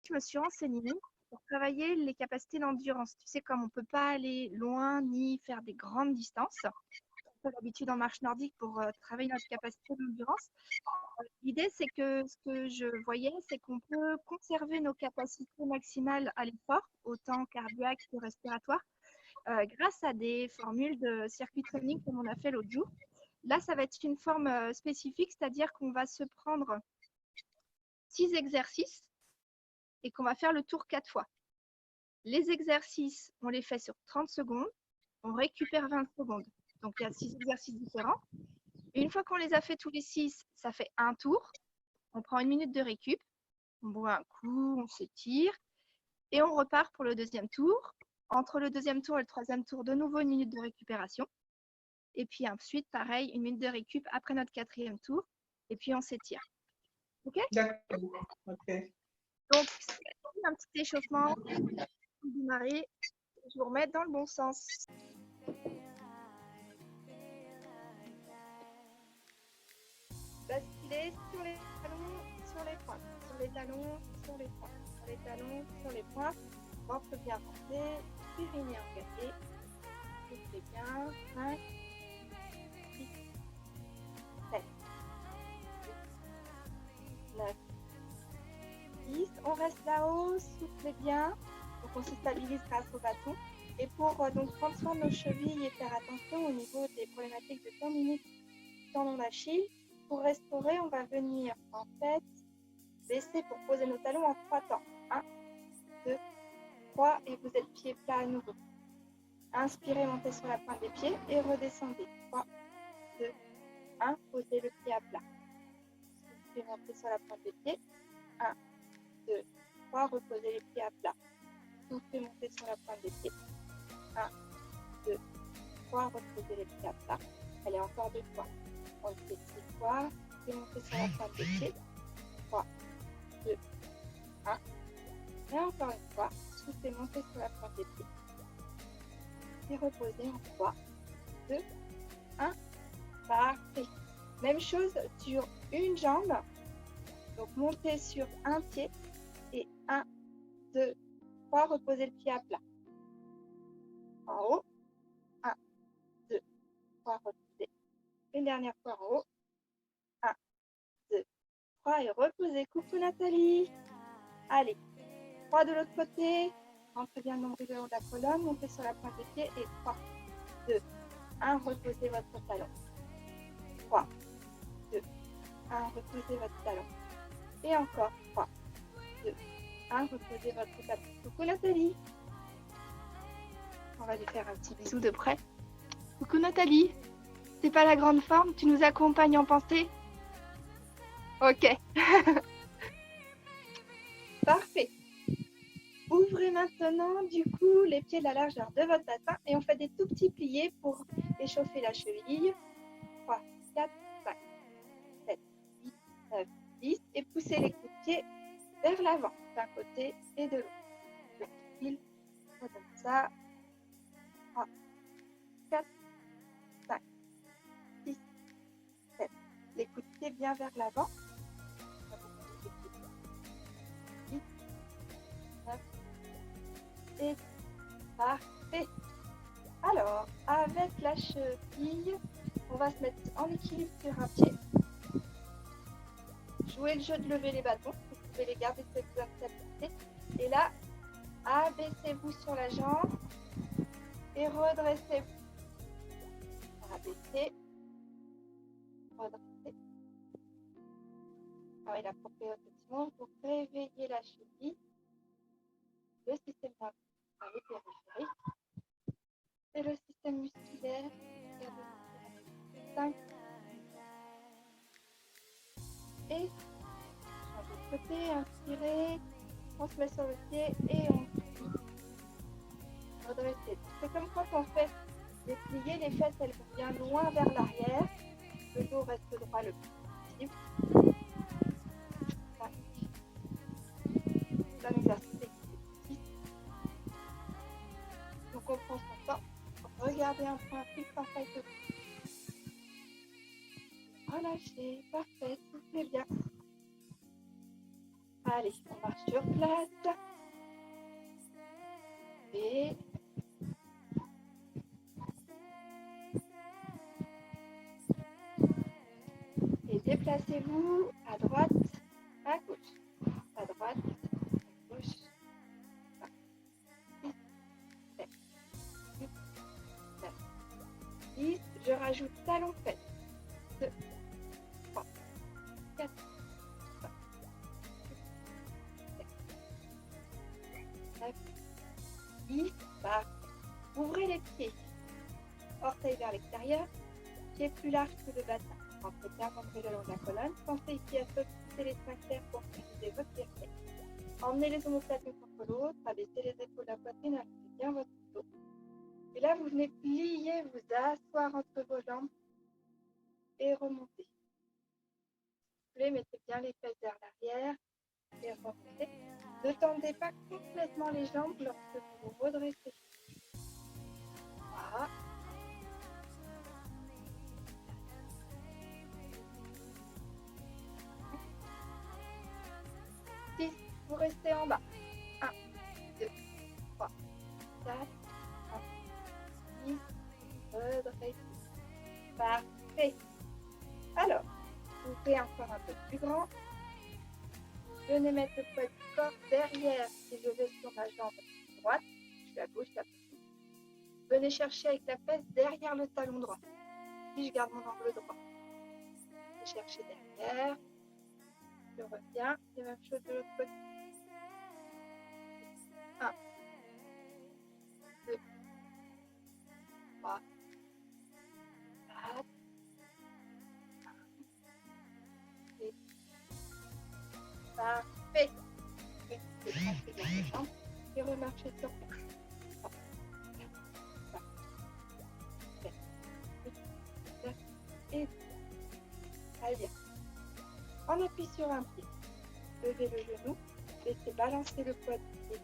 je me suis renseignée pour travailler les capacités d'endurance. Tu sais, comme on ne peut pas aller loin ni faire des grandes distances, on a l'habitude en marche nordique pour travailler notre capacité d'endurance. L'idée, c'est que ce que je voyais, c'est qu'on peut conserver nos capacités maximales à l'effort, autant cardiaque que respiratoire, grâce à des formules de circuit training comme on a fait l'autre jour. Là, ça va être une forme spécifique, c'est-à-dire qu'on va se prendre 6 exercices et qu'on va faire le tour 4 fois. Les exercices, on les fait sur 30 secondes, on récupère 20 secondes. Donc, il y a 6 exercices différents. Une fois qu'on les a fait tous les 6, ça fait un tour. On prend 1 minute de récup, on boit un coup, on s'étire et on repart pour le deuxième tour. Entre le deuxième tour et le troisième tour, de nouveau 1 minute de récupération. Et puis ensuite, pareil, 1 minute de récup après notre 4e tour. Et puis on s'étire. OK? D'accord. OK. Donc, un petit échauffement pour démarrer. Je vous remets dans le bon sens. Basculer sur les talons, sur les pointes. Sur les talons, sur les pointes. Sur les talons, sur les pointes. Ventre bien rentré, périnée engagé. Soufflez bien. 5, 6, 7, 8, 9, 10. On reste là-haut, soufflez bien. Donc on se stabilise grâce au bâton. Et pour donc prendre soin de nos chevilles et faire attention au niveau des problématiques de tendinite, tendon d'Achille, pour restaurer, on va venir en fait baisser pour poser nos talons en 3 temps. 1, 2, 3 et vous êtes pieds plats à nouveau. Inspirez, montez sur la pointe des pieds et redescendez. 3, 2, 1, posez le pied à plat. Inspirez, montez sur la pointe des pieds. 1, 2, 3, reposez les pieds à plat. Soufflez, montez sur la pointe des pieds. 1, 2, 3, reposez les pieds à plat. Allez, encore 2 fois. On le fait 6 fois. Soufflez, montez sur la pointe des pieds. 3, 2, 1. Et encore une fois. Soufflez, montez sur la pointe des pieds. Et reposez en 3, 2, 1. Parfait. Même chose sur une jambe. Donc, montez sur un pied. Et 1, 2, 3. Reposez le pied à plat. En haut. 1, 2, 3. Reposez. Une dernière fois en haut. 1, 2, 3. Et reposez. Coucou Nathalie. Allez. 3 de l'autre côté. Rentrez bien le nombril le long de la colonne. Montez sur la pointe des pieds. Et 3, 2, 1. Reposez votre talon. 3, 2, 1. Reposez votre talon. Et encore 3, 2, 1. Reposez votre talon. Coucou Nathalie. On va lui faire un petit bisou de près. Coucou Nathalie. C'est pas la grande forme, tu nous accompagnes en pensée? Ok. Parfait. Ouvrez maintenant du coup les pieds de la largeur de votre bassin et on fait des tout petits pliés pour échauffer la cheville. 3, 4, 5, 7, 8, 9, 10 et poussez les coups de pied vers l'avant d'un côté et de l'autre. Le fil, ça donne ça. 3, 4, 5, 6, 7. Les coups de pied bien vers l'avant. 8, 9 et parfait. Alors, avec la cheville, on va se mettre en équilibre sur un pied. Jouez le jeu de lever les bâtons. Vous pouvez les garder cette stabilité. Et là, abaissez-vous sur la jambe et redressez-vous. Abaissez, redressez. Alors, il a proprioception pour réveiller la cheville, le système périphérique et le système musculaire. 5 et change de côté, inspirez, on se met sur le pied et on redresse. C'est comme quand on fait des pliés, les fesses elles vont bien loin vers l'arrière, le dos reste droit le plus possible. C'est un exercice exécutif. Donc on prend son temps, regardez un point fixe en face de vous. Relâchez, parfait, soufflez bien. Allez, on va sur place. Et déplacez-vous à droite, à gauche, à droite, à gauche. 6, 7, 8, 9, 10. Je rajoute talon fesse. 2, 3, 4, 5, 6, 7, 9, 10. Parfait. Ouvrez les pieds. Orteils vers l'extérieur. Pieds plus larges que le bassin. Rentrez bien rentrez le long de la colonne. Pensez ici à solliciter les sphincters pour utiliser votre fierté. Emmenez les omoplates l'une contre l'autre. Abaissez les épaules de la poitrine. Allongez bien votre dos. Et là, vous venez plier, vous asseoir entre vos jambes et remonter. Soufflez, mettez bien les fesses vers l'arrière et remontez. Ne tendez pas complètement les jambes lorsque vous vous redressez. Voilà. Vous restez en bas. 1, 2, 3, 4, 5, 6. Redressez. Parfait. Alors, ouvrez encore un peu plus grand. Venez mettre le poids du corps derrière si je vais sur ma jambe droite. Je suis à gauche, la petite. Venez chercher avec la fesse derrière le talon droit. Si je garde mon angle droit. Je vais chercher derrière. Je reviens. C'est la même chose de l'autre côté. 1, 2, 3, 4, 5, 6. Parfait. Et vous rentrez dans les jambes et remarchez sur place. 3, 4, 5, 7, 8, 9 et 10. Très bien. On appuie sur un pied. Levez le genou. Laissez balancer le poids du pied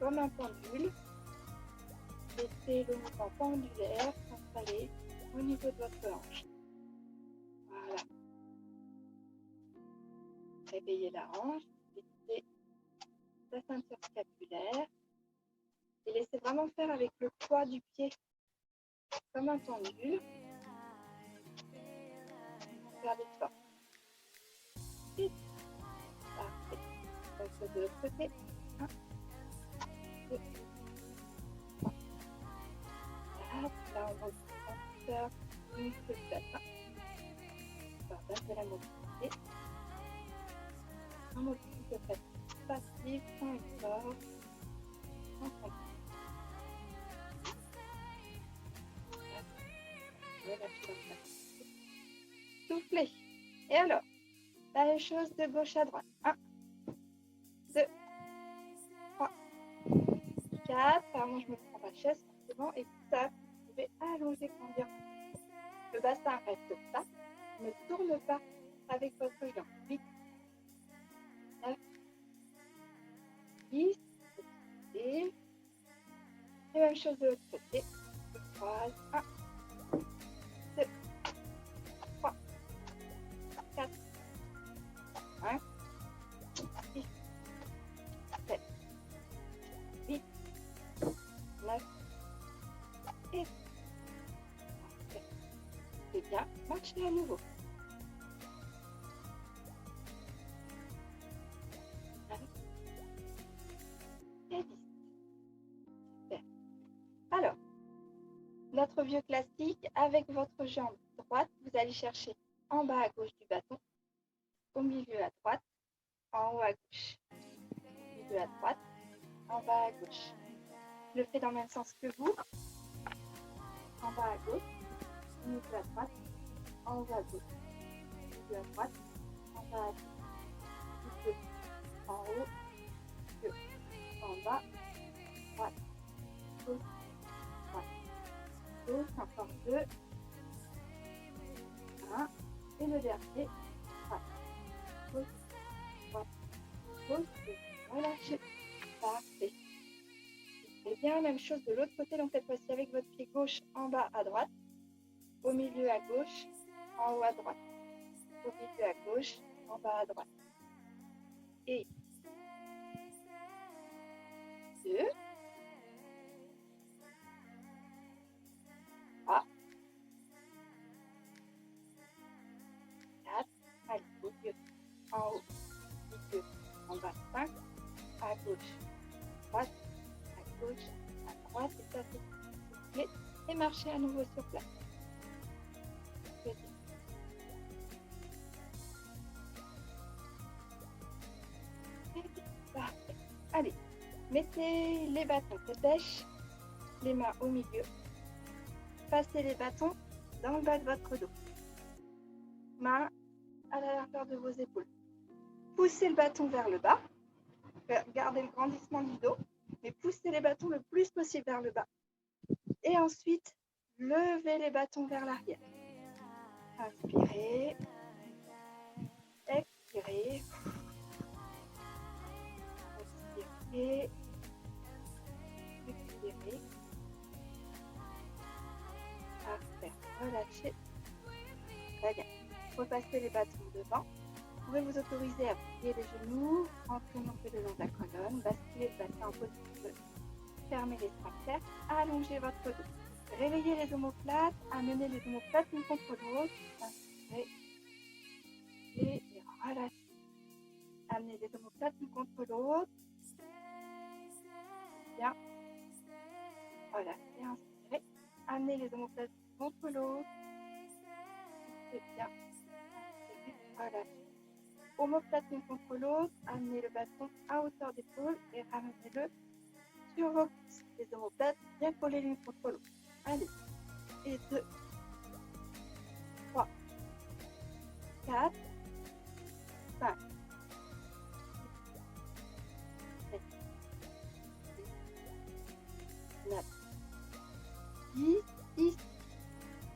comme un pendule. Laissez le mouvement pendulaire s'installer au niveau de votre hanche. Voilà. Réveillez la hanche. Laissez la ceinture scapulaire. Et laissez vraiment faire avec le poids du pied comme un pendule. Gardez fort. Et parfait. Donc de l'autre côté. 1, 2, 3, 4. Là, on monte le cœur, muscle du bassin. Pardon, de la mobilité. Un mobilité passive, sans effort, sans contact. Relâchez la face. Soufflez. Et alors, la même chose de gauche à droite. 1, 2, 3, 4. Alors, je me prends ma chaise forcément et ça, vous pouvez allonger, grandir. Le bassin reste plat. Ne tourne pas avec votre jambe. 8, 9, 10. Et même chose de l'autre côté. Je croise. 1, 2, 3, 4, 5, 6, 7, 8, 9 et 10. C'est bien. Marchez à nouveau. 9 et 10. Super. Alors, notre vieux classique, avec votre jambe droite, vous allez chercher en bas à gauche du bâton, au milieu à droite, en haut à gauche, au milieu à droite, en bas à gauche. Je le fais dans le même sens que vous. En bas à gauche, au milieu à droite, en haut à gauche, au milieu à droite, en bas à gauche, en haut, en bas, droite, gauche, droite, gauche, encore 2, 1, et le dernier, droite, gauche, droite, gauche, relâchez, parfait. Et bien, même chose de l'autre côté, donc cette fois-ci avec votre pied gauche en bas à droite, au milieu à gauche, en haut à droite, au milieu à gauche, en bas à droite. Et 2, 3, 4, allez, au milieu, en haut, milieu, en bas, 5, à gauche, droite, à gauche, à droite, et ça c'est et marchez à nouveau sur place. Très bien. Parfait. Allez, mettez les bâtons de pêche, les mains au milieu. Passez les bâtons dans le bas de votre dos. Mains à la largeur de vos épaules. Poussez le bâton vers le bas. Gardez le grandissement du dos, mais poussez les bâtons le plus possible vers le bas. Et ensuite, levez les bâtons vers l'arrière. Inspirez. Expirez. Inspirez. Expirez. Parfait. Relâchez. Très bien. Repassez les bâtons devant. Vous pouvez vous autoriser à plier les genoux, rentrer non plus le long de la colonne, basculer le bassin en position. Fermez les sphincters, allongez votre dos. Réveillez les omoplates, amenez les omoplates l'une contre l'autre. Inspirez et relâchez. Amenez les omoplates l'une contre l'autre. Bien. Relâchez, inspirez. Amenez les omoplates contre l'autre. C'est bien. Inspirez, relâchez. Omoplate l'une contre l'autre. Amenez le bâton à hauteur d'épaule et ramenez-le sur vos cuisses. Les omoplates bien collées l'une contre l'autre. Allez. Et 2, 3, 4, 5, 7, 8, 9, 10.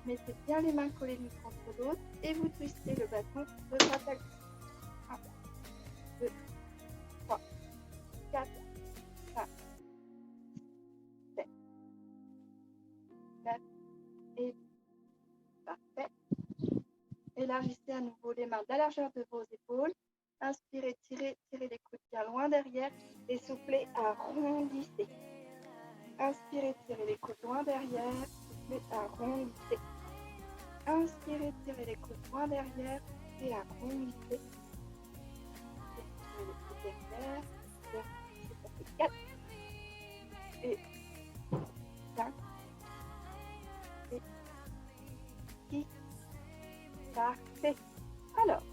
Mettez bien les mains collées l'une contre l'autre et vous twistez le bâton de droite à gauche. 1, 2, 3, 4, 5, 7, 9 et 10. Parfait. Élargissez à nouveau les mains de la largeur de vos épaules. Inspirez, tirez les coudes bien loin derrière et soufflez, arrondissez. Inspirez, tirez les coudes loin derrière, soufflez, arrondissez. Inspirez, tirez les coudes loin derrière et arrondissez. Tirez les coudes derrière, ça fait 4 et 5 et 6. Parfait. Alors,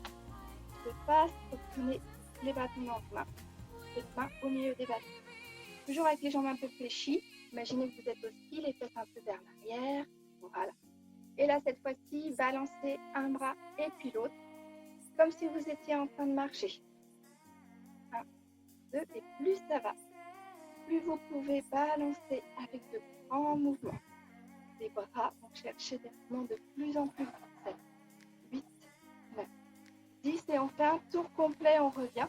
de face, obtenez les bâtons dans vos mains. Les mains au milieu des bâtons. Toujours avec les jambes un peu fléchies. Imaginez que vous êtes au ski, les fesses un peu vers l'arrière. Voilà. Et là, cette fois-ci, balancez un bras et puis l'autre, comme si vous étiez en train de marcher. 1, 2, et plus ça va, plus vous pouvez balancer avec de grands mouvements. Les bras vont chercher des mouvements de plus en plus grands. 7, 8, 9, 10 et on fait un tour complet, on revient.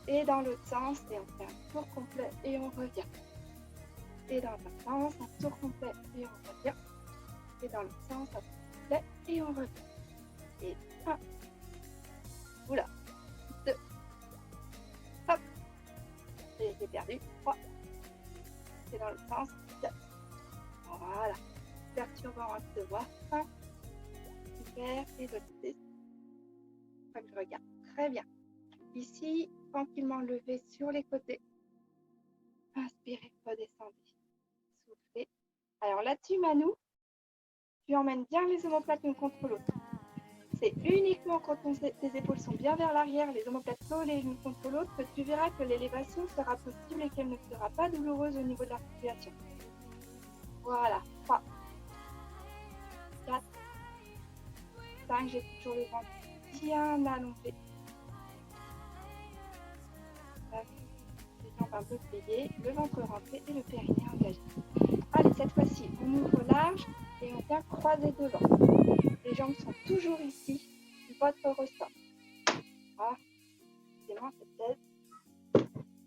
Et dans l'autre sens, et on fait un tour complet et on revient. Et dans l'autre sens, un tour complet et on revient. Et dans l'autre sens, un tour complet et on revient. Et 1, oula, 2, hop, et j'ai perdu, 3, et dans l'autre sens, 4, voilà. Perturbant à se voir, 5, super, et de l'autre côté, que je regarde, très bien. Ici, tranquillement levé sur les côtés. Inspirez, redescendez. Soufflez. Alors là-dessus, Manou, tu emmènes bien les omoplates l'une contre l'autre. C'est uniquement quand tes épaules sont bien vers l'arrière, les omoplates collées l'une contre l'autre, que tu verras que l'élévation sera possible et qu'elle ne sera pas douloureuse au niveau de l'articulation. Voilà. 3, 4, 5, j'ai toujours le ventre bien allongé. Les jambes un peu pliées, le ventre rentré et le périnée engagé. Allez, cette fois-ci, on ouvre large et on vient croiser devant. Les jambes sont toujours ici, votre ressort. Ah, excusez-moi, cette tête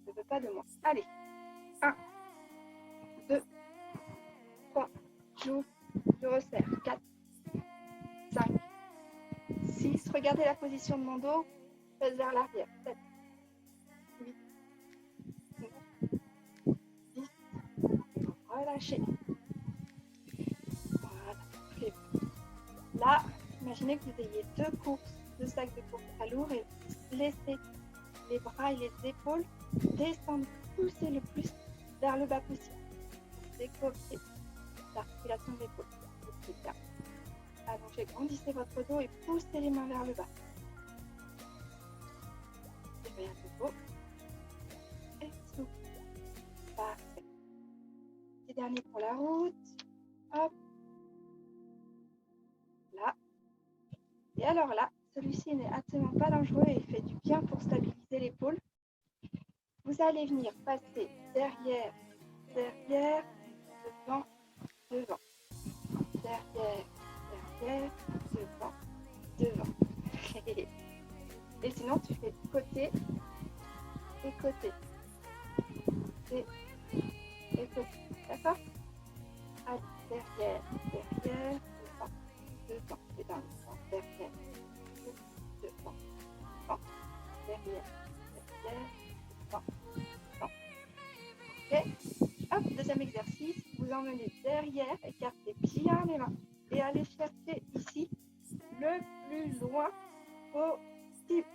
ne veut pas de moi. Allez, 1, 2, 3, j'ouvre, je resserre, 4, 5, 6, regardez la position de mon dos, faites vers l'arrière, 7, 8, 9, relâchez. Voilà, très bien. Là, imaginez que vous ayez deux sacs de course à lourd et vous laissez les bras et les épaules descendre, pousser le plus vers le bas possible. Décoller l'articulation de l'épaule. C'est bien. Allongez, grandissez votre dos et poussez les mains vers le bas. Et à nouveau. Et souffle. Parfait. Petit dernier pour la route. Hop. Là. Et alors là, celui-ci n'est absolument pas dangereux et il fait du bien pour stabiliser l'épaule. Vous allez venir passer derrière, derrière, devant, devant. Derrière, derrière, devant, devant. Et sinon, tu fais côté et côté. Et côté. D'accord? Allez, derrière, derrière, devant, devant. Et dans le sens, derrière, devant, devant, derrière, derrière, devant, devant. Ok? Hop, deuxième exercice. Vous emmenez derrière, écartez bien les mains et allez chercher ici le plus loin possible.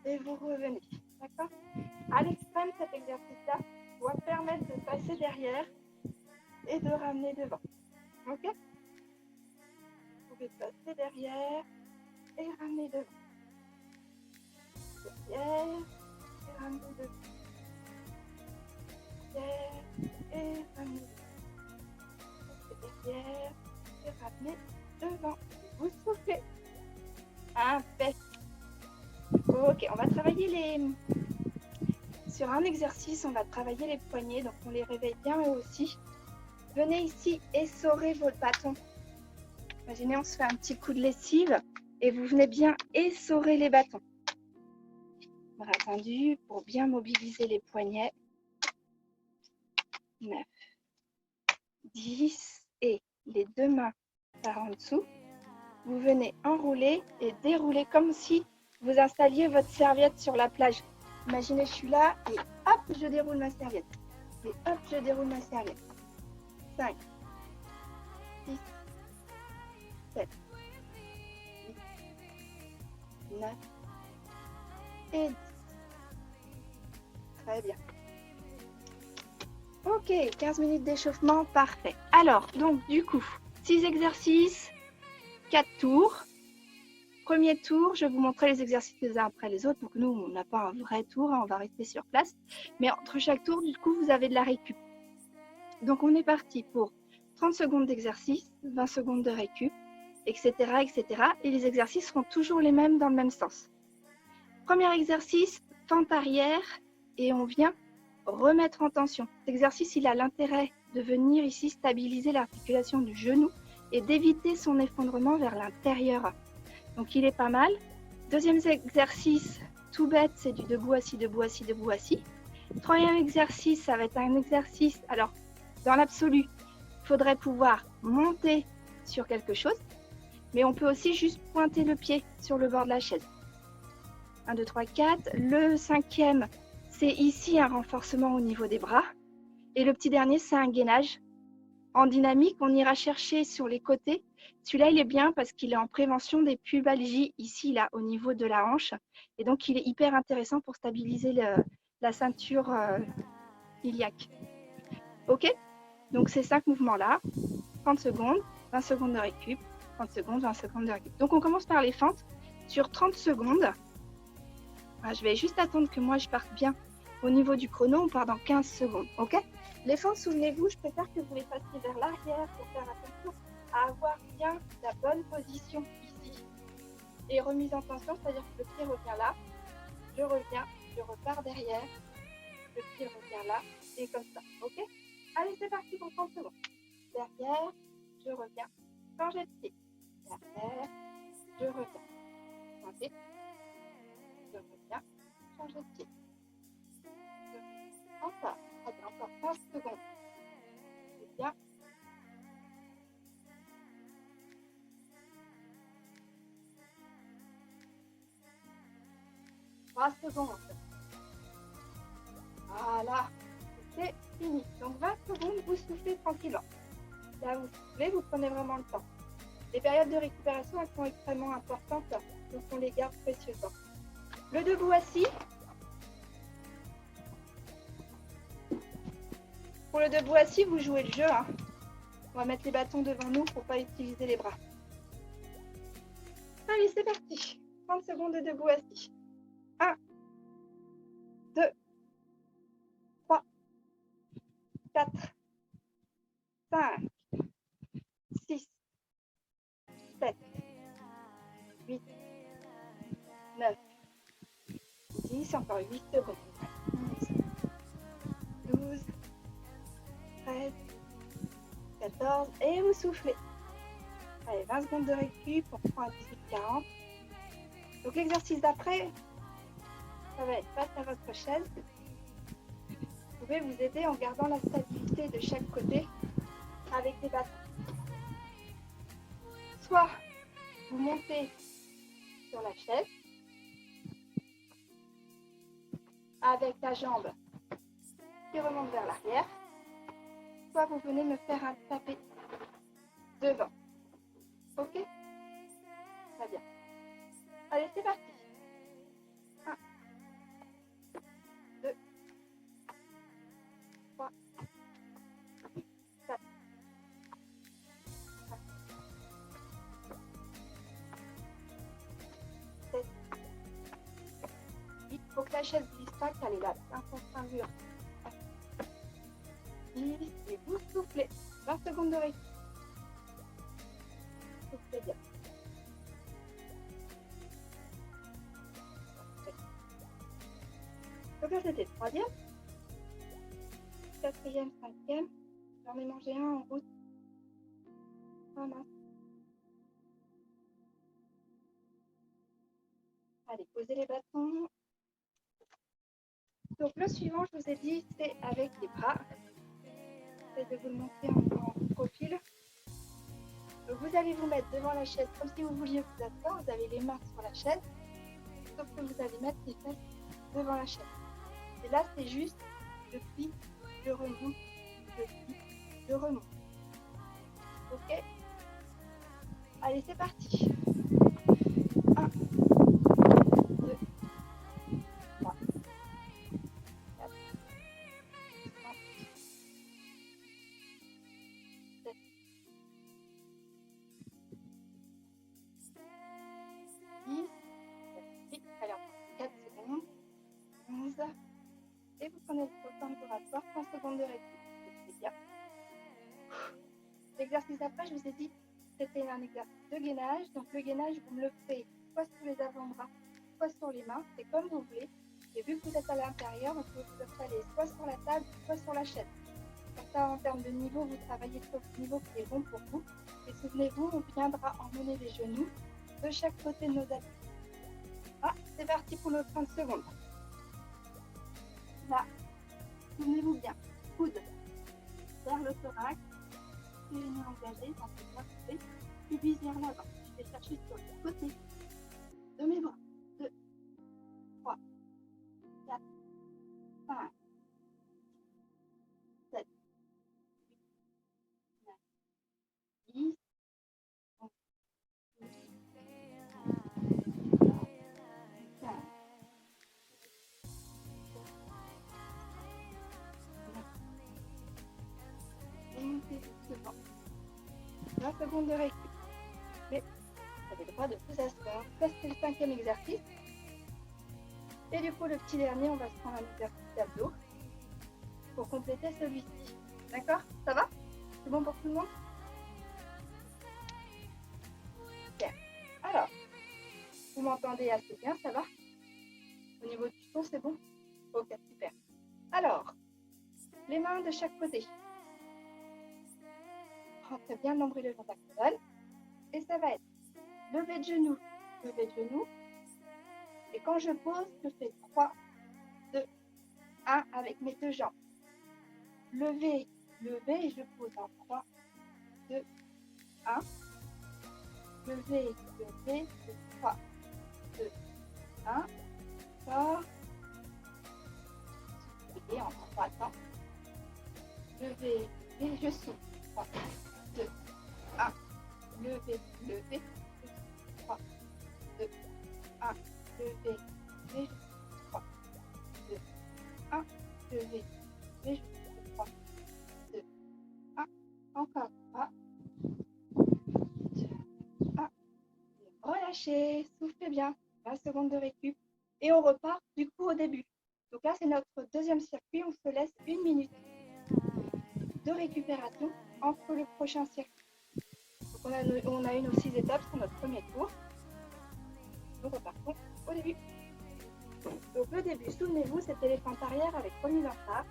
Et vous revenez. D'accord? À l'extrême, cet exercice-là doit permettre de passer derrière et de ramener devant. Ok? Vous pouvez passer derrière et ramener devant. Derrière et ramener devant. Derrière et ramener devant. Derrière et ramener devant. Vous soufflez. Impec. Ok, on va travailler sur un exercice, on va travailler les poignets, donc on les réveille bien eux aussi. Venez ici essorer votre bâton. Imaginez, on se fait un petit coup de lessive et vous venez bien essorer les bâtons. Bras tendus pour bien mobiliser les poignets. 9, 10 et les deux mains par en dessous. Vous venez enrouler et dérouler comme si vous installiez votre serviette sur la plage. Imaginez, je suis là et hop, je déroule ma serviette. Et hop, je déroule ma serviette. 5, 6, 7, 8, 9 et 10. Très bien. Ok, 15 minutes d'échauffement, parfait. Alors, donc du coup, 6 exercices, 4 tours. Premier tour, je vais vous montrer les exercices les uns après les autres. Donc nous, on n'a pas un vrai tour, hein, on va rester sur place. Mais entre chaque tour, du coup, vous avez de la récup. Donc on est parti pour 30 secondes d'exercice, 20 secondes de récup, etc., etc. Et les exercices seront toujours les mêmes dans le même sens. Premier exercice, fente arrière, et on vient remettre en tension. Cet exercice, il a l'intérêt de venir ici stabiliser l'articulation du genou et d'éviter son effondrement vers l'intérieur. Donc, il est pas mal. Deuxième exercice, tout bête, c'est du debout, assis, debout, assis, debout, assis. Troisième exercice, ça va être un exercice. Alors, dans l'absolu, il faudrait pouvoir monter sur quelque chose, mais on peut aussi juste pointer le pied sur le bord de la chaise. 1, 2, 3, 4. Le cinquième, c'est ici un renforcement au niveau des bras. Et le petit dernier, c'est un gainage. En dynamique, on ira chercher sur les côtés. Celui-là, il est bien parce qu'il est en prévention des pubalgies ici, là, au niveau de la hanche. Et donc, il est hyper intéressant pour stabiliser la ceinture iliaque. OK? Donc, ces 5 mouvements-là, 30 secondes, 20 secondes de récup, 30 secondes, 20 secondes de récup. Donc, on commence par les fentes. Sur 30 secondes, je vais juste attendre que moi, je parte bien au niveau du chrono. On part dans 15 secondes. OK? Les fentes, souvenez-vous, je préfère que vous les fassiez vers l'arrière pour faire attention à avoir bien la bonne position ici. Et remise en tension, c'est-à-dire que le pied revient là, je reviens, je repars derrière, le pied revient là, et comme ça. OK? Allez, c'est parti pour 30 secondes. Derrière, je reviens, changer de pied. Derrière, je reviens. Pointé. Je reviens, changer de pied. Encore. Allez, encore 15 secondes. C'est bien. Secondes. Voilà. c'est fini. Donc 20 secondes, vous soufflez tranquillement. Là, vous soufflez, vous prenez vraiment le temps. Les périodes de récupération, elles sont extrêmement importantes, donc on les garde précieusement. Le debout assis. Pour le debout assis, vous jouez le jeu. Hein. On va mettre les bâtons devant nous pour ne pas utiliser les bras. Allez, c'est parti. 30 secondes de debout assis. 1, 2, 3, 4, 5, 6, 7, 8, 9, 10, encore 8 secondes. 11, 12, 13, 14, et vous soufflez. Allez, 20 secondes de récup, on prend à 18-40. Donc l'exercice d'après, ça va être face à votre chaise. Vous pouvez vous aider en gardant la stabilité de chaque côté avec des bâtons. Soit vous montez sur la chaise avec la jambe qui remonte vers l'arrière, soit vous venez me faire un tapé devant. Ok? Très bien. Allez, c'est parti. 1, 2, 3, 4, 5, 7, 8. Il faut que la chaise ne glisse pas, qu'elle est là, un contre un mur. 10, et vous soufflez. 20 secondes de récup. Soufflez bien. Donc là, c'était le troisième. Quatrième, cinquième. J'en ai mangé un en route. Ah mince. Allez, posez les bâtons. Donc le suivant, je vous ai dit, c'est avec les bras. J'essaie de vous le montrer en profil. Donc vous allez vous mettre devant la chaise comme si vous vouliez vous asseoir. Vous avez les mains sur la chaise. Sauf que vous allez mettre les fesses devant la chaise. Et là, c'est juste je plie, je remonte, je plie, je remonte. Ok? Allez, c'est parti. 1, 2, 3, 4, 5, 7, 10. Allez, 4 secondes. 11. Et vous prenez le temps oratoire, 30 secondes de récup. C'est bien. L'exercice d'après, je vous ai dit, c'était un exercice de gainage. Donc le gainage, vous me le faites soit sur les avant-bras, soit sur les mains. C'est comme vous voulez. Et vu que vous êtes à l'intérieur, vous pouvez vous installer soit sur la table, soit sur la chaise. Comme ça, en termes de niveau, vous travaillez sur le niveau qui est bon pour vous. Et souvenez-vous, on viendra emmener les genoux de chaque côté de nos appuis. Ah, c'est parti pour nos 30 secondes. Là, souvenez-vous bien, coude vers le thorax, périnée engagé, dans ce bras coupé, pubis vers l'avant. Je vais chercher sur le côté de mes bras. 2, 3, 4, 5, 7, 8, 9, 10, 11, 12, 15, 20 secondes de récup. Mais vous avez le droit de vous asseoir. Ça, c'est le 5e exercice. Et du coup, le petit dernier, on va se prendre un exercice d'abdos pour compléter celui-ci. D'accord? Ça va? C'est bon pour tout le monde? Bien. Alors, vous m'entendez assez bien, ça va? Au niveau du son, c'est bon? Ok, super. Alors, les mains de chaque côté. Rentrez bien le nombril dans la colonne. Et ça va être lever de genoux, lever de genoux. Et quand je pose, je fais 3, 2, 1 avec mes deux jambes. Lever, lever et je pose en 3, 2, 1. Lever, lever, 3, 2, 1. Fort. Et en 3 temps. 1, levé, et 3, 2, 1, levé, et 3, 2, 1, encore 3, 2, 1, relâchez, soufflez bien, 20 secondes de récup, et on repart du coup au début. Donc là, c'est notre deuxième circuit, on se laisse 1 minute de récupération entre le prochain circuit. Donc on a eu nos 6 étapes sur notre premier tour. Nous repartons au début. Donc le début, souvenez-vous, c'est éléphant arrière avec remise en charge.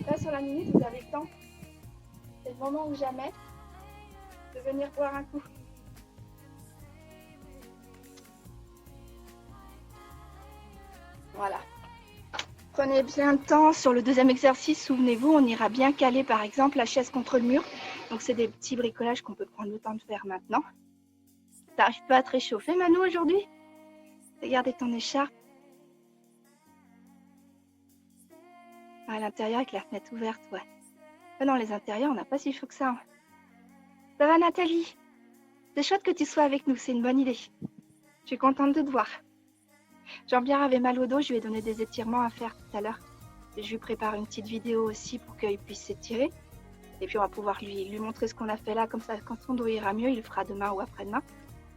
Là sur la minute, vous avez le temps. C'est le moment ou jamais de venir boire un coup. Voilà. Prenez bien le temps. Sur le deuxième exercice, souvenez-vous, on ira bien caler par exemple la chaise contre le mur. Donc c'est des petits bricolages qu'on peut prendre le temps de faire maintenant. T'arrives pas à te réchauffer, Manu, aujourd'hui? Regardez ton écharpe. À l'intérieur avec la fenêtre ouverte, ouais. Dans les intérieurs, on n'a pas si chaud que ça. Hein. Ça va, Nathalie? C'est chouette que tu sois avec nous, c'est une bonne idée. Je suis contente de te voir. Jean-Pierre avait mal au dos, je lui ai donné des étirements à faire tout à l'heure. Je lui prépare une petite vidéo aussi pour qu'il puisse s'étirer. Et puis on va pouvoir lui montrer ce qu'on a fait là, comme ça quand son dos ira mieux, il le fera demain ou après-demain.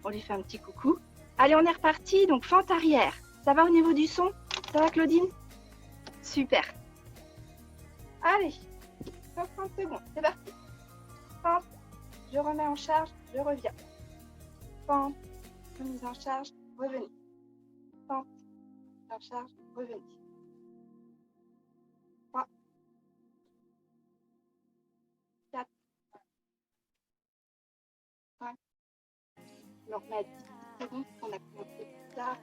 On lui fait un petit coucou. Allez, on est reparti, donc fente arrière. Ça va au niveau du son? Ça va, Claudine? Super. Allez, 30 secondes, c'est parti. Fente, je remets en charge, je reviens. Fente, remise en charge, revenez. Fente, remise en charge, revenez. 3, 4, 5. Je me remets à 10 secondes, on a commencé plus tard.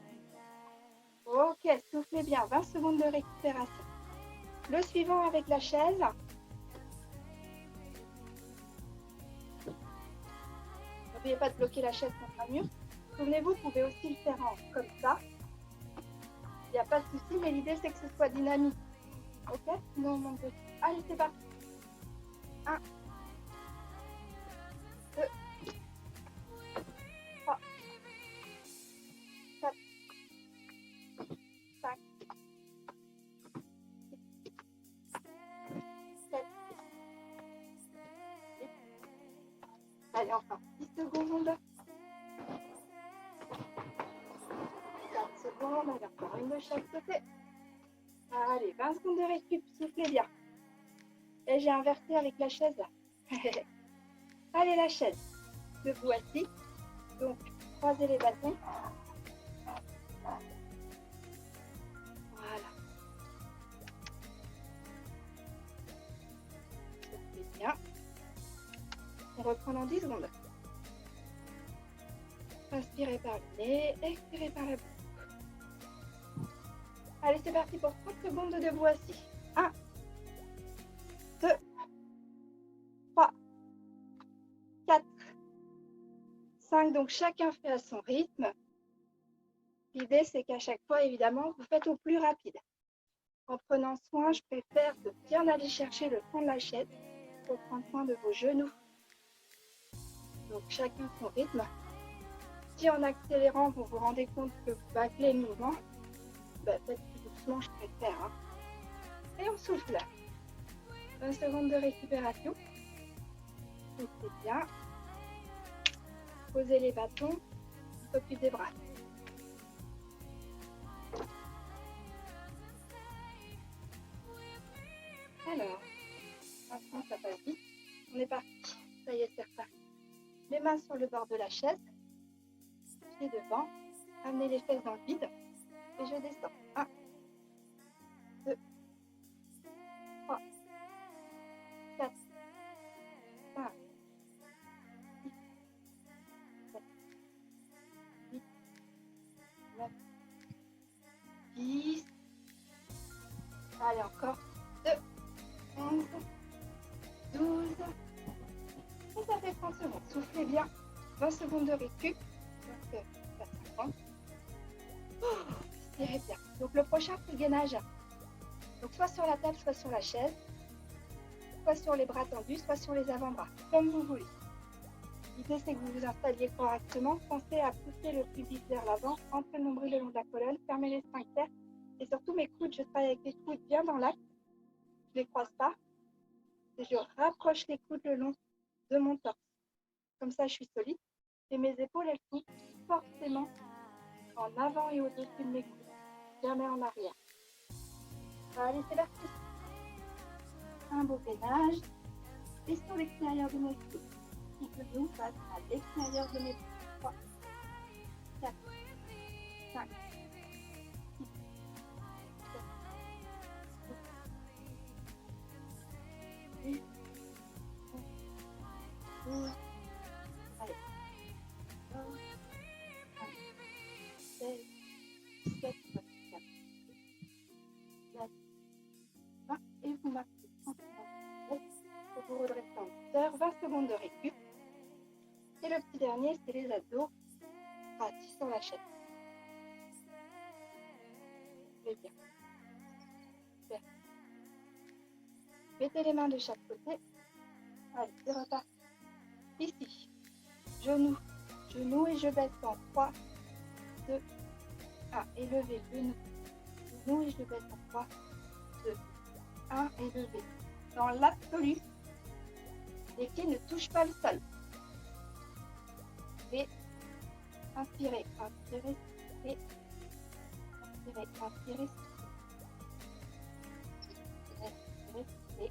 Ok, soufflez bien, 20 secondes de récupération. Le suivant avec la chaise. N'oubliez pas de bloquer la chaise contre un mur. Souvenez-vous, vous pouvez aussi le faire comme ça. Il n'y a pas de souci, mais l'idée c'est que ce soit dynamique. Ok? Sinon on monte dessus. Allez, c'est parti. 1, 2, 3, 4, 5, 6, 7, 8. Allez, enfin, 10 secondes. 4 secondes, allez, encore une de chaque côté. Allez, 20 secondes de récup, soufflez bien. Et j'ai inversé avec la chaise là. Allez, la chaise. Debout assis. Donc, croisez les bâtons. Voilà. Soufflez bien. On reprend dans 10 secondes. Inspirez par le nez, expirez par la bouche. Allez, c'est parti pour 30 secondes de debout assis. 1, 2, 3, 4, 5. Donc, chacun fait à son rythme. L'idée, c'est qu'à chaque fois, évidemment, vous faites au plus rapide. En prenant soin, je préfère de bien aller chercher le fond de la chaise pour prendre soin de vos genoux. Donc, chacun son rythme. Si en accélérant, vous vous rendez compte que vous bâclez le mouvement, faites plus doucement, je préfère. Hein. Et on souffle. 20 secondes de récupération. Soufflez bien. Posez les bâtons. On s'occupe des bras. Alors, maintenant ça passe vite. On est parti. Ça y est, c'est reparti. Les mains sur le bord de la chaise. Pieds devant. Amenez les fesses dans le vide. Et je descends. 1, 2, 3, 4, 5, 6, 7, 8, 9, 10. Allez, encore 2, 11, 12. Et ça fait 30 secondes. Soufflez bien. 20 secondes de récup. Donc, 50. Tirez bien. Donc le prochain, c'est le gainage. Donc soit sur la table, soit sur la chaise, soit sur les bras tendus, soit sur les avant-bras, comme vous voulez. L'idée, c'est que vous vous installiez correctement. Pensez à pousser le pubis vers l'avant, entre le nombril le long de la colonne, fermez les sphincters. Et surtout, mes coudes, je travaille avec les coudes bien dans l'axe. Je ne les croise pas. Et je rapproche les coudes le long de mon torse. Comme ça, je suis solide. Et mes épaules, elles sont forcément en avant et au-dessus de mes coudes. Jamais en arrière. Allez, c'est parti. Un beau gainage. Et sur l'extérieur de mes coudes. Mon genou passe à l'extérieur de mes coudes. 3, 4, 5, 6, 7, 8, 9, 12. Allez. 11, 16, 17, 24, 24, 20. Et vous marquez pour vous redresser en hauteur. 20 secondes de récup. Et le petit dernier, c'est les abdos assis sur la chaise. Très bien. Super. Mettez les mains de chaque côté. Allez, c'est reparti. Ici, genou, genou et je baisse en 3, 2, 1. Et levez genou, genou et je baisse en 3, 2, 1. Et levez. Dans l'absolu, les pieds ne touchent pas le sol. Et inspirez, inspirez, et inspirez, inspirez, inspirez, et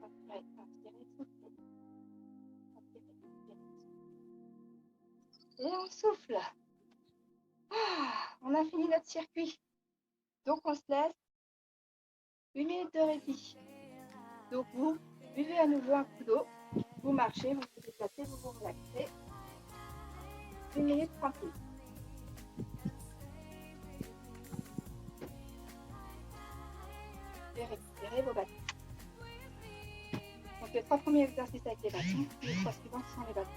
inspirez, inspirez, soufflez, inspirez, inspirez, et on souffle. On a fini notre circuit. Donc on se laisse 1 minute de répit. Donc vous buvez à nouveau un coup d'eau, vous marchez, vous vous déplacez, vous vous relaxez. 1 minute tranquille. Et récupérez vos bâtons. Donc les 3 premiers exercices avec les bâtons, les 3 suivants sans les bâtons.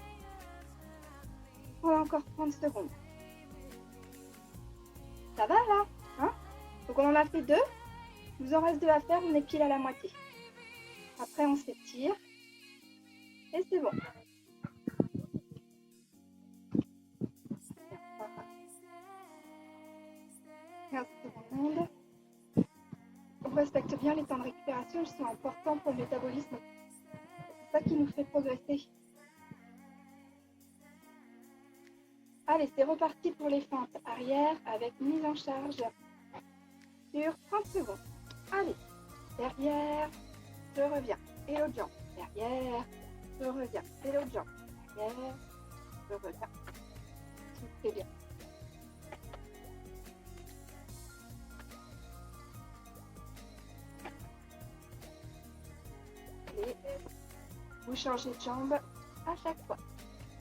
On a encore 30 secondes. Ça va là, hein? Donc on en a fait 2. Il vous en reste 2 à faire, on est pile à la moitié. Après on s'étire. Et c'est bon. 15 secondes. On respecte bien les temps de récupération, ils sont importants pour le métabolisme. C'est ça qui nous fait progresser. Allez, c'est reparti pour les fentes arrière avec mise en charge sur 30 secondes. Allez, derrière, je reviens. Et l'autre jambe. Derrière, je reviens. Et l'autre jambe. Derrière, je reviens. C'est bien. Et vous changez de jambe à chaque fois.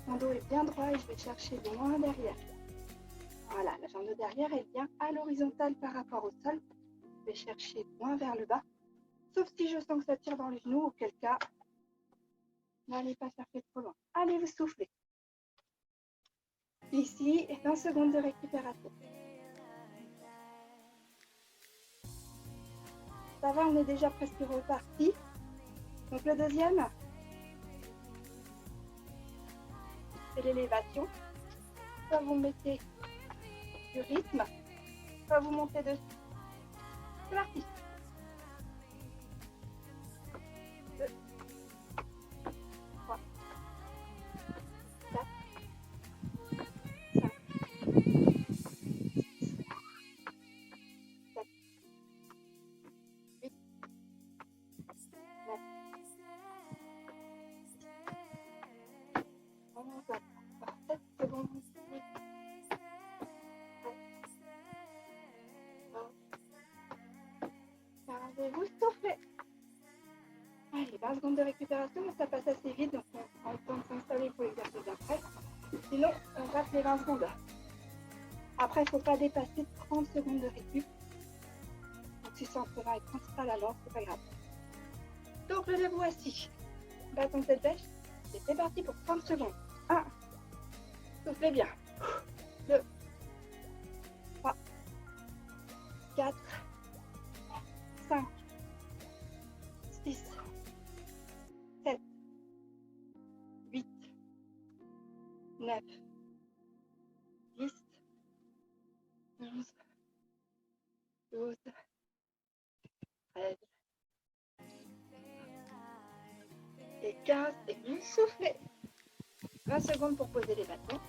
Mon dos est bien droit et je vais chercher loin derrière. Voilà, la jambe de derrière est bien à l'horizontale par rapport au sol. Je vais chercher loin vers le bas. Sauf si je sens que ça tire dans les genoux, auquel cas, n'allez pas chercher trop loin. Allez, vous soufflez. Ici, 20 secondes de récupération. Ça va, on est déjà presque reparti. Donc le deuxième, c'est l'élévation. Soit vous mettez du rythme, soit vous montez dessus. C'est parti. 2, 3, 4, 5, 6, 7, 8, 9, 11, 7 secondes. 15 et vous soufflez. Allez, 20 secondes de récupération, mais ça passe assez vite, donc on prend le temps de s'installer pour l'exercice d'après. Sinon, on rate les 20 secondes. Après, il ne faut pas dépasser 30 secondes de récup. Donc si c'est entre 20 et 30, c'est pas la lance, c'est pas grave. Donc le debout assis, bâton tête bêche, et c'est parti pour 30 secondes. 1, soufflez bien. 2, 3, 4, 5, 6, 7, 8, soufflez. 20 secondes pour poser les bâtons.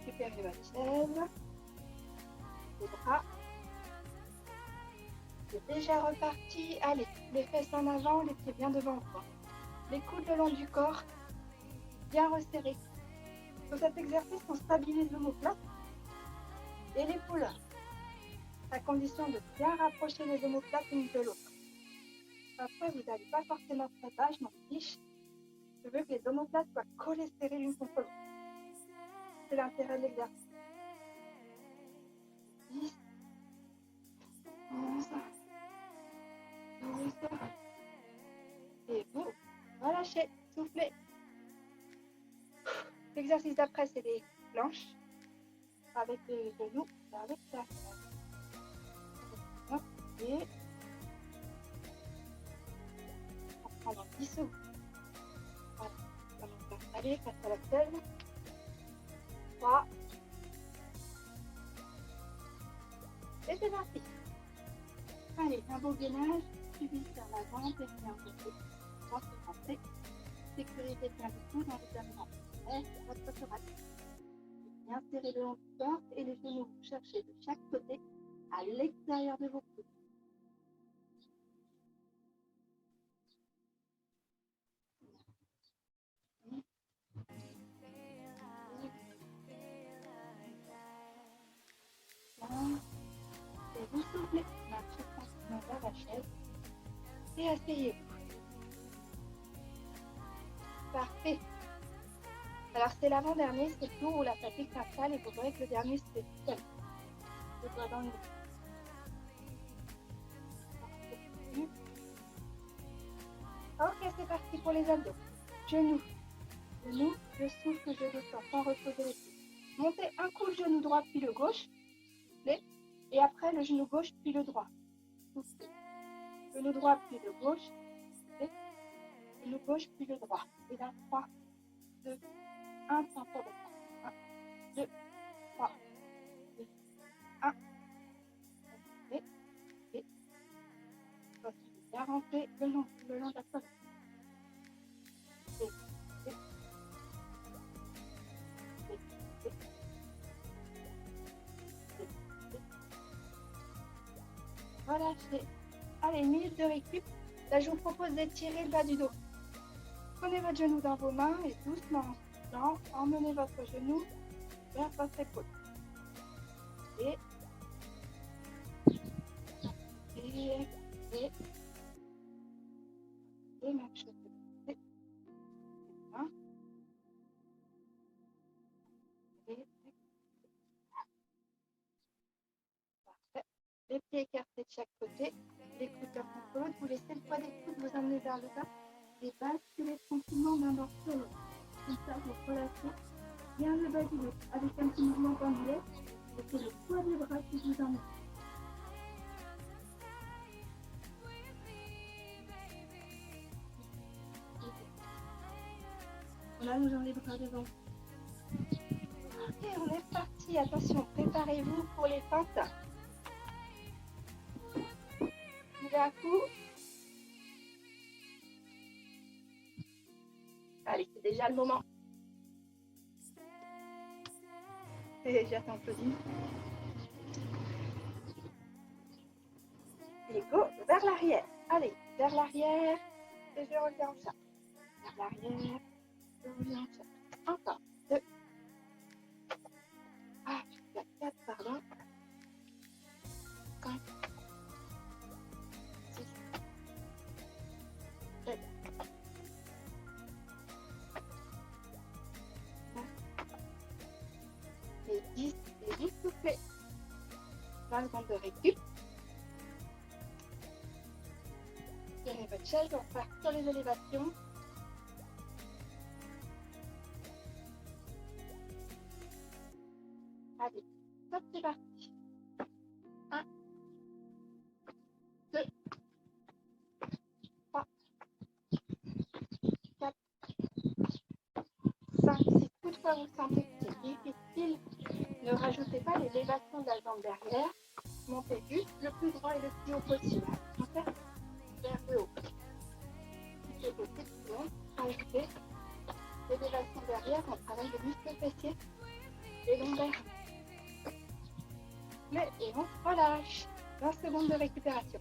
Récupérez votre chaise. Les bras. C'est déjà reparti. Allez, les fesses en avant, les pieds bien devant vous. Les coudes le long du corps, bien resserrés. Sur cet exercice, on stabilise l'omoplate et l'épaule, à condition de bien rapprocher les omoplates l'une de l'autre. Après, vous n'allez pas forcément très bas, je m'en fiche. Je veux que les omoplates soient collées serrées l'une contre l'autre. C'est l'intérêt de l'exercice. 10, 11, 12, et vous relâchez, soufflez. L'exercice d'après, c'est les planches avec les genoux et avec la et on prend dans 10 secondes. Voilà, on va s'installer face à la scène. 3. Et c'est parti. Allez, un beau gainage, suivi sur l'avant, et puis un côté. Droite rentrée. Sécurité bien du coup dans les abdominaux. Votre thorax. Bien serrer le long du corps et les genoux vous cherchez de chaque côté à l'extérieur de vos coudes. Et vous soufflez, marchez tranquillement vers la chaise et asseyez-vous. Parfait. Alors c'est l'avant-dernier, c'est le jour où la fatigue s'installe et vous verrez que le dernier c'est seul. Le doigt dans le nez. Ok, c'est parti pour les abdos. Genoux. Genoux, je souffle, je descends sans reposer les pieds. Montez un coup le genou droit puis le gauche. Soufflez. Et après le genou gauche puis le droit. Soufflez. Genou droit puis le gauche. Soufflez. Genou gauche puis le droit. Et là, 3, 2, 1, temps pour le temps. 1, 2, 3, 2, 1. Et continuez bien rentrer le long de la colonne. Relâchez. Allez, une minute de récup. Là, je vous propose d'étirer le bas du dos. Prenez votre genou dans vos mains et doucement en soufflant, emmenez votre genou vers votre épaule. Et même chose de l'autre côté. Parfait. Les pieds écartés de chaque côté, les coudes l'un contre l'autre, vous laissez le poids des coudes vous emmener vers le bas et basculez tranquillement d'un bord sur l'autre. Comme ça, vous relâchez bien le bas du dos avec un petit mouvement pendulaire et c'est le poids des bras qui vous emmène. Voilà, nous avons les bras devant. Ok, on est parti. Attention, préparez-vous pour les feintes. D'un coup. Allez, c'est déjà le moment. C'est déjà t'applaudis. Et go, vers l'arrière. Allez, vers l'arrière. Et je reviens en chat. Vers l'arrière. Je reviens en chat. Encore. 2. Ah, jusqu'à 4, pardon. 5. 6. 7. 9. Et 10. Et vous soufflez. 20 secondes de récup. Tirez votre chaise, on part sur les élévations. Allez, hop, c'est parti. 1, 2, 3, 4, 5. Si toutefois vous sentez que c'est difficile, ne rajoutez pas l'élévation de la jambe derrière. Montez juste le plus droit et le plus haut possible. Ok ? Vers le haut. côté, on va ajouter l'élévation derrière, on travaille le muscle fessier et lombaire. Et on relâche. 20 secondes de récupération.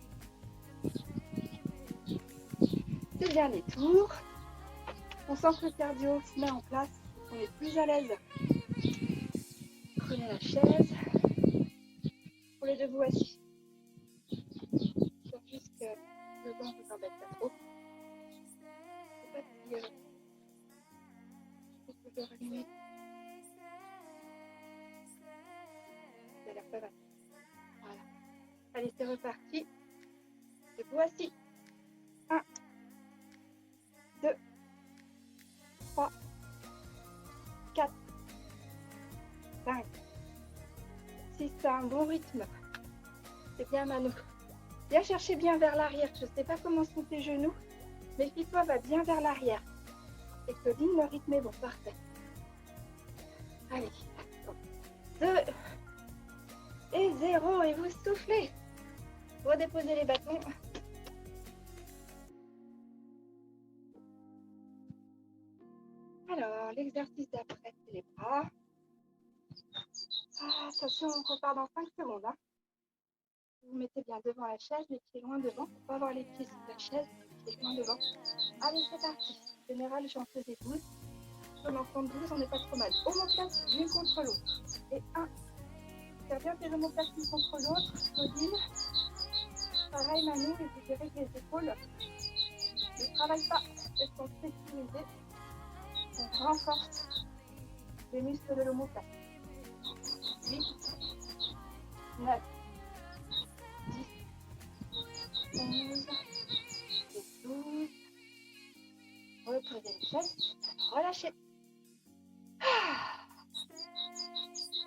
C'est bien les tours. On sent que le cardio se met en place. On est plus à l'aise. Prenez la chaise. Pour les debout assis. Juste que le banc vous embête pas trop. Je sais pas si je peux toujours allumer. Ça a l'air pas mal. Voilà. Allez, c'est reparti. Debout assis. 1, 2, 3, 4, 5, 6. C'est un bon rythme. C'est bien, Manu. Viens chercher bien vers l'arrière. Je ne sais pas comment sont tes genoux, mais toi va bien vers l'arrière. Et Claudine, le rythme est bon. Parfait. Allez. 2 et 0. Et vous soufflez. Redéposez les bâtons. Alors, l'exercice d'après, c'est les bras. Attention, on repart dans 5 secondes. Hein. Vous vous mettez bien devant la chaise, les pieds loin devant. Il ne faut pas avoir les pieds sur la chaise, les pieds loin devant. Allez, c'est parti. En général, j'en faisais 12. On en prend 12, on n'est pas trop mal. Omoplate l'une contre l'autre. Et 1. Faire bien tes omoplates l'une contre l'autre. Claudine. Pareil, Manu, et vous verrez que les épaules ne travaillent pas. Elles sont sécurisées. On renforce les muscles de l'omoplate. 8, 9, 10, 11 et 12. Reposez les chaises, relâchez.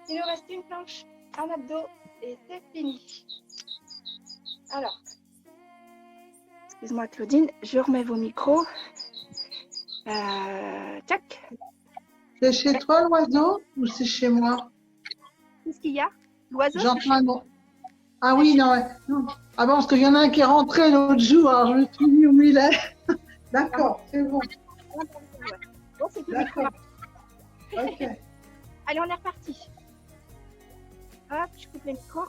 Il nous reste une planche, un abdos et c'est fini. Alors, excuse-moi Claudine, je remets vos micros. Tac. C'est chez toi l'oiseau ou c'est chez moi? Qu'est-ce qu'il y a? L'oiseau? J'entends un nom. Ah oui, non, ouais. Non. Ah bon, parce qu'il y en a un qui est rentré l'autre jour, alors je me suis dit où il est. D'accord, c'est bon. Bon, c'est tout. D'accord. Ok. Allez, on est reparti. Hop, je coupe les micros.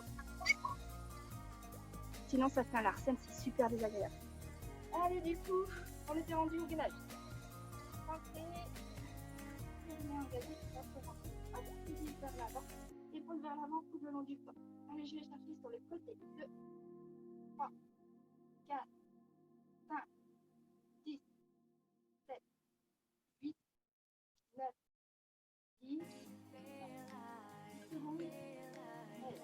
Sinon, ça fait un larcène, c'est super désagréable. Allez, du coup, on était rendu au gainage. Rentrez. Engagé, hop, vers l'avant. Épaule vers l'avant, coude le long du corps. Allez, je vais chercher sur les côtés. 2, 3, 4, 5, 6, 7, 8, 9, 10, 10 secondes. 13,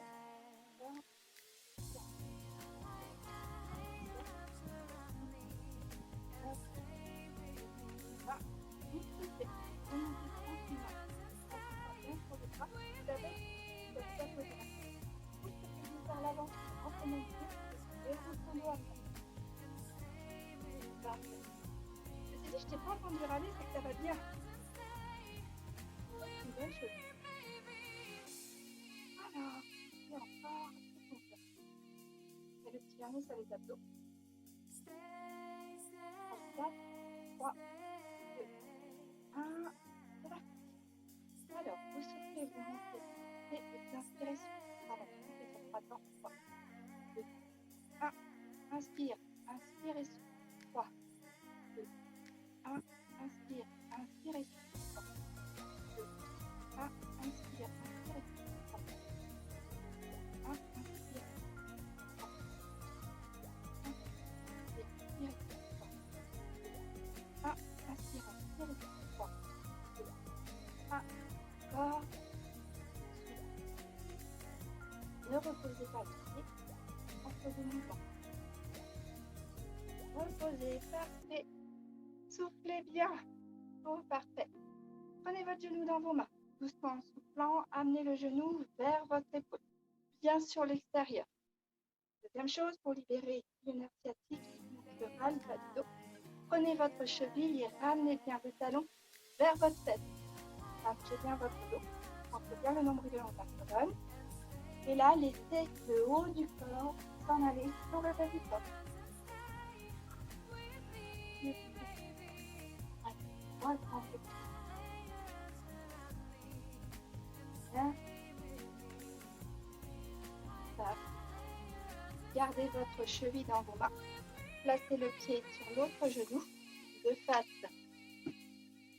14, je t'ai pas entendu râler, c'est que ça va bien. C'est une bonne chose. Alors, et encore, qu'est-ce qu'on fait? Et le petit vernis sur les abdos. 4, 3, 2, 1, c'est parti. Alors, vous soufflez, vous montez et vous inspirez sur le travail. Montez sur 3 temps. 3, 2, 1. Inspire, inspire et souffle. 3, 2, 1. Inspire, inspire et souffle. 3, 2, 1. Inspire, inspire et souffle. 3, 1. Inspire, 3, 1. Inspire, 3, 2, 1. Inspire, inspire et souffle. 3, 2, 1. Corps. Ne reposez pas les pieds entre vos mouvements. Reposez, parfait. Soufflez bien. Oh, parfait. Prenez votre genou dans vos mains. Doucement en soufflant, amenez le genou vers votre épaule, bien sur l'extérieur. Deuxième chose, pour libérer le nerf sciatique, muscural, bas du dos, prenez votre cheville et ramenez bien le talon vers votre tête. Ramenez bien votre dos. Entrez bien le nombril dans la colonne. Et là, laissez le haut du corps s'en aller sur le bas du corps. Voilà, on fait bien. Ça. Gardez votre cheville dans vos mains. Placez le pied sur l'autre genou. De face,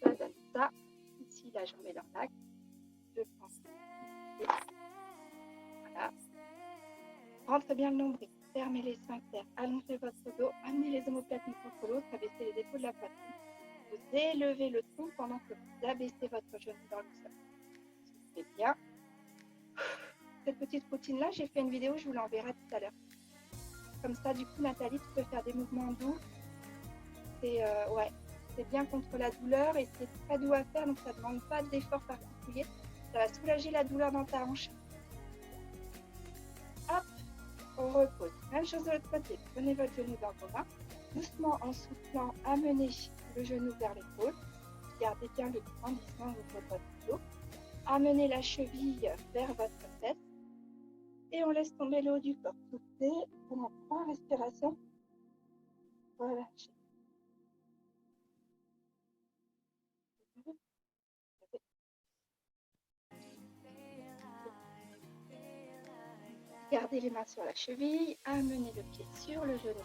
ça donne ça. Ici, la jambe est dans l'axe. Je prends. Voilà. Rentre bien le nombril. Fermez les sphincters. Allongez votre dos. Amenez les omoplates l'une contre l'autre. Abaissez les épaules de la poitrine. Vous élevez le tronc pendant que vous abaissez votre genou dans le sol. C'est bien. Cette petite routine-là, j'ai fait une vidéo, je vous l'enverrai tout à l'heure. Comme ça, du coup, Nathalie, tu peux faire des mouvements doux. C'est bien contre la douleur et c'est très doux à faire, donc ça ne demande pas d'effort particulier. Ça va soulager la douleur dans ta hanche. Hop, on repose. Même chose de l'autre côté. Prenez votre genou dans vos mains. Doucement, en soufflant, amenez le genou vers l'épaule. Gardez bien le grandissement de votre dos. Amenez la cheville vers votre tête. Et on laisse tomber le haut du corps. Soufflez pendant 3 respirations. Voilà. Gardez les mains sur la cheville, amenez le pied sur le genou.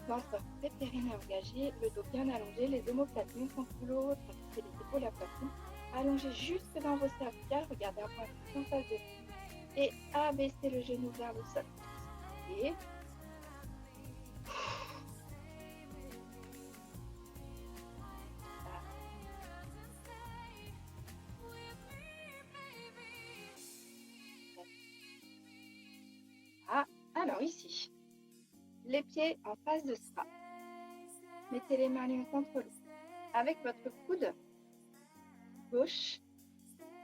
Ventre très périnée engagé, le dos bien allongé, les omoplates l'une contre l'autre, les épaules à la poitrine. Allongez jusque dans vos cervicales, regardez un point en face de vous. Et abaissez le genou vers le sol. Et alors ici, les pieds en face de soi. Mettez les mains l'une contre l'autre. Avec votre coude gauche,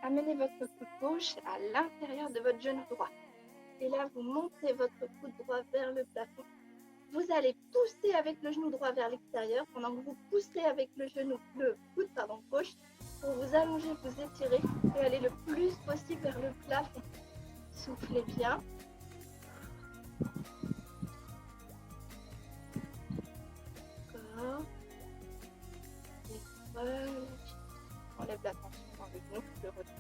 amenez votre coude gauche à l'intérieur de votre genou droit. Et là, vous montez votre coude droit vers le plafond. Vous allez pousser avec le genou droit vers l'extérieur pendant que vous poussez avec le coude gauche pour vous allonger, vous étirer et aller le plus possible vers le plafond. Soufflez bien. Encore. Et relâchez. Enlève la tension dans le genou, le retour.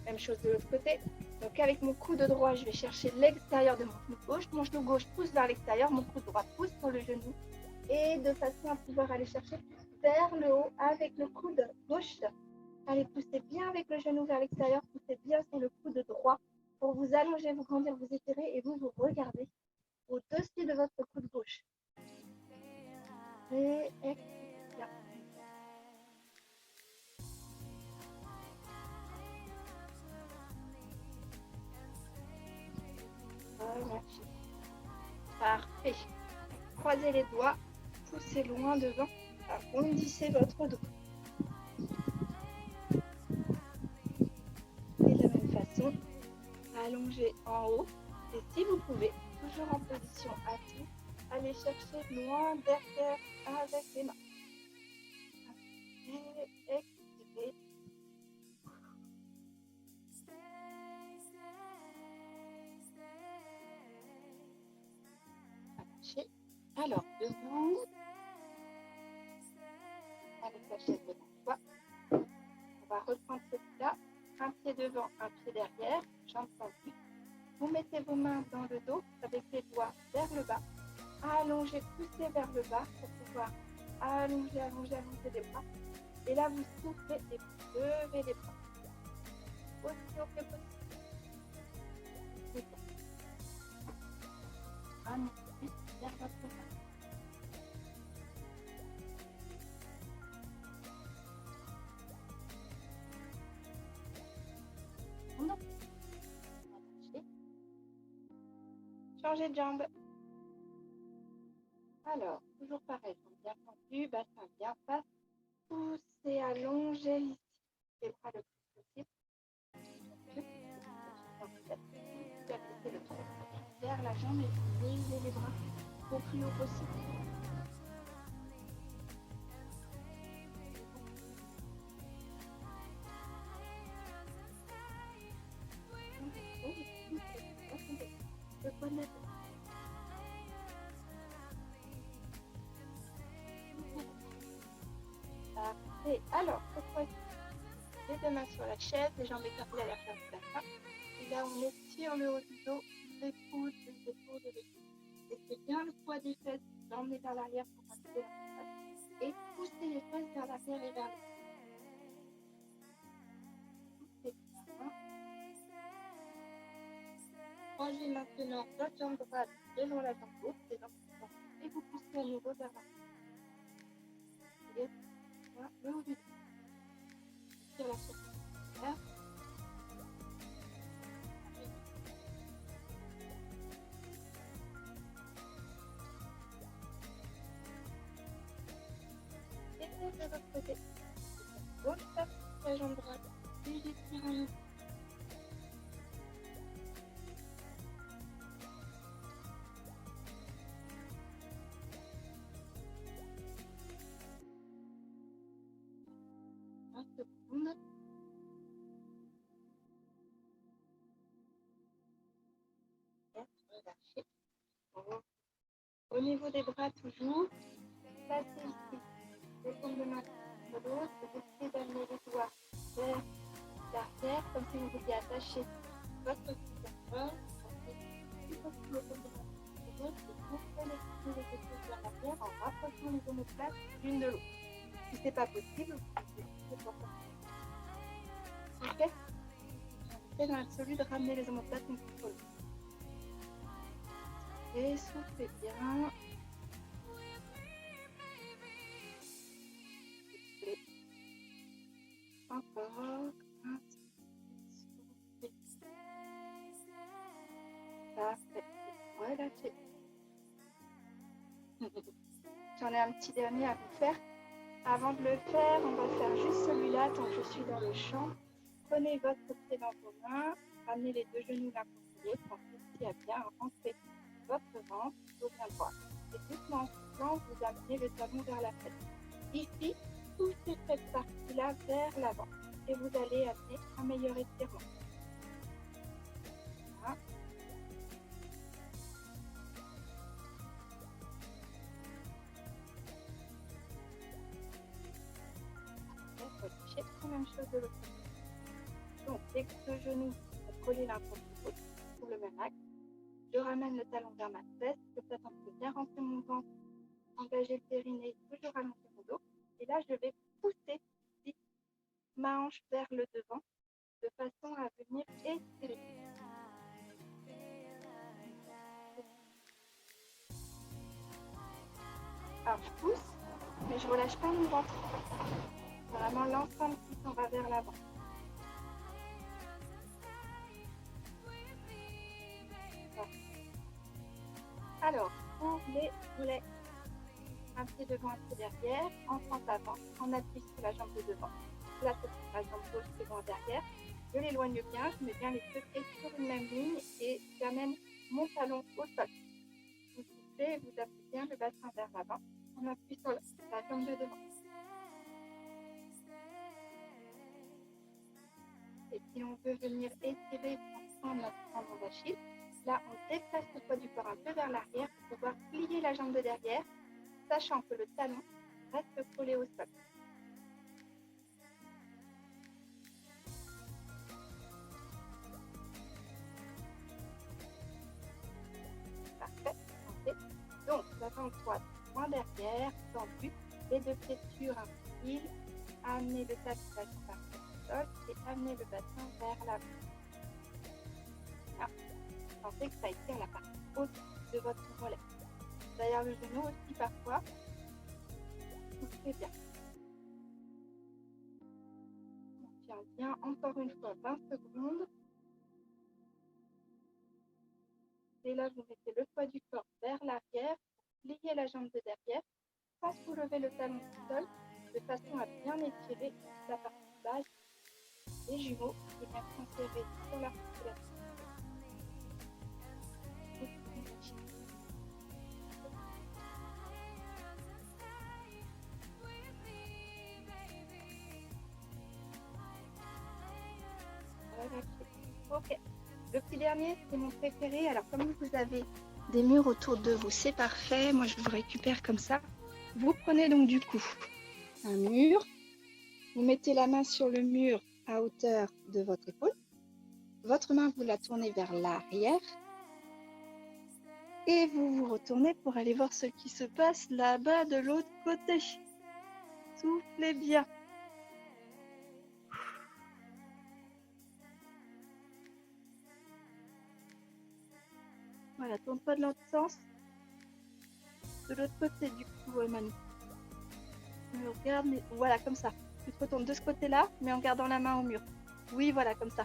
Même chose de l'autre côté. Donc avec mon coude droit, je vais chercher l'extérieur de mon genou gauche. Mon genou gauche pousse vers l'extérieur, mon coude droit pousse sur le genou. Et de façon à pouvoir aller chercher vers le haut avec le coude gauche. Allez pousser bien avec le genou vers l'extérieur, poussez bien sur le coude droit pour vous allonger, vous grandir, vous étirer et vous regardez au-dessus de votre coude gauche. Et expire. Relâchez. Parfait. Croisez les doigts, poussez loin devant, arrondissez votre dos. Et de la même façon, allongez en haut. Et si vous pouvez, toujours en position assise, allez chercher loin derrière avec les mains. Et expirez. Relâchez. Alors, debout, avec la chaise devant soi. On va reprendre celui-là. Un pied devant, un pied derrière, jambes tendues. Vous mettez vos mains dans le dos avec les doigts vers le bas. Allongez, poussez vers le bas pour pouvoir allonger les bras. Et là, vous soufflez et vous levez les bras. Aussi haut que possible. C'est bon. Amenez vers votre main. Changez de jambe. Alors, toujours pareil, jambes bien tendues, bassin bien face. Poussez, allongez ici les bras le plus possible. Vous abaissez le tronc vers la jambe et vous levez les bras au plus haut possible. Le poids de la tête. Parfait. Alors, cette fois-ci, les deux mains sur la chaise, les jambes écartées à la fin de la main. Et là, on étire le haut du dos, les coudes, les épaules et les pieds. Laissez bien le poids des fesses, l'emmener vers l'arrière pour rajouter la surface. Et poussez les fesses vers l'arrière et vers le haut. Poussez bien. Rangez maintenant votre jambe droite devant la jambe gauche, les jambes droites. Et vous poussez à nouveau vers l'arrière. Et le haut du dos. Sur la surface. Et de l'autre côté. Gauche, tape la jambe droite. Et j'étire un nouveau. Seconde. Relâchez. Au niveau des bras toujours, placez ici les paumes de main sur l'autre, essayez d'amener les doigts vers l'arrière, comme si vous vouliez attacher votre soutien-gorge. Puis passez les paumes de main sur l'autre et vous connectez les épaules vers l'arrière en rapprochant les omoplates l'une de l'autre. Si ce n'est pas possible, vous pouvez essayer pour ça. Ok, j'essaie dans l'absolu de ramener les omoplates une contre l'autre. Et soufflez bien. Soufflez. Encore. Soufflez. Parfait. Relâchez. J'en ai un petit dernier à vous faire. Avant de le faire, on va faire juste celui-là tant que je suis dans le champ. Prenez votre pied dans vos mains, ramenez les deux genoux l'un contre l'autre, pensez à bien rentrer votre ventre au bien droit. Et doucement en soufflant, vous amenez le talon vers la tête. Ici, poussez cette partie-là vers l'avant et vous allez amener un meilleur étirement. Voilà. Relâchez, la même chose de l'autre côté. Donc, les deux genoux sont collés l'un contre l'autre pour le même axe. Je ramène le talon vers ma fesse, je peux bien rentrer mon ventre, engager le périnée, toujours allonger mon dos. Et là, je vais pousser ici ma hanche vers le devant de façon à venir étirer. Alors, je pousse, mais je ne relâche pas mon ventre. C'est vraiment l'ensemble qui s'en va vers l'avant. Alors, pour les mollets, un pied devant, un pied derrière, en sens avant, on appuie sur la jambe de devant, place sur la jambe gauche devant derrière, je l'éloigne bien, je mets bien les deux pieds sur une même ligne et j'amène mon talon au sol. Vous soufflez, vous appuyez bien le bassin vers l'avant, on appuie sur la jambe de devant. Et si on veut venir étirer ensemble notre tendon d'Achille, là, on déplace le poids du corps un peu vers l'arrière pour pouvoir plier la jambe de derrière, sachant que le talon reste collé au sol. Parfait. Donc, la jambe droite, point derrière, tendue, les deux pieds sur un fil, amenez le talon de la jambe par le sol et amenez le bassin vers l'avant. Sentez que ça étire la partie haute de votre mollet. Derrière le genou aussi parfois. Soufflez bien. On tient bien encore une fois 20 secondes. Et là, vous mettez le poids du corps vers l'arrière, pliez la jambe de derrière, sans soulever le talon du sol, de façon à bien étirer la partie basse des jumeaux et bien conserver sur l'articulation. Ok, le petit dernier, c'est mon préféré. Alors, comme vous avez des murs autour de vous, c'est parfait. Moi, je vous récupère comme ça. Vous prenez donc du coup un mur Vous mettez la main sur le mur à hauteur de votre épaule. Votre main, vous la tournez vers l'arrière. Et vous vous retournez pour aller voir ce qui se passe là-bas de l'autre côté. Soufflez bien. Voilà, tourne pas de l'autre sens. De l'autre côté, du coup, Manu. Tu me regardes, mais voilà, comme ça. Tu te retournes de ce côté-là, mais en gardant la main au mur. Oui, voilà, comme ça.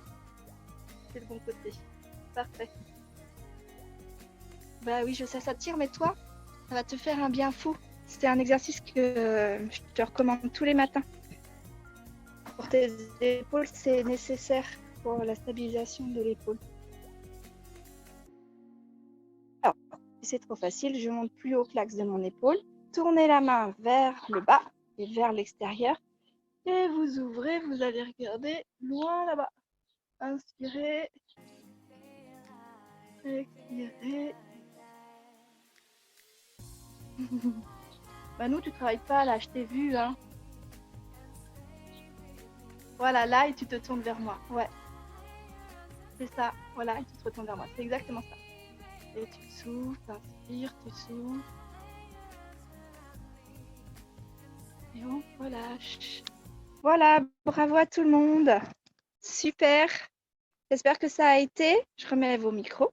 C'est le bon côté. Parfait. Bah oui, je sais, ça tire, mais toi, ça va te faire un bien fou. C'est un exercice que je te recommande tous les matins. Pour tes épaules, c'est nécessaire pour la stabilisation de l'épaule. Alors, si c'est trop facile, je monte plus haut que l'axe de mon épaule. Tournez la main vers le bas et vers l'extérieur. Et vous ouvrez, vous allez regarder loin là-bas. Inspirez. Expirez. Bah nous, tu travailles pas là, je t'ai vu, hein. Voilà, là, et tu te tournes vers moi. Ouais. C'est ça. Voilà, et tu te retournes vers moi. C'est exactement ça. Et tu souffles, t'inspires, tu souffles. Et on relâche. Voilà, bravo à tout le monde. Super. J'espère que ça a été. Je remets vos micros.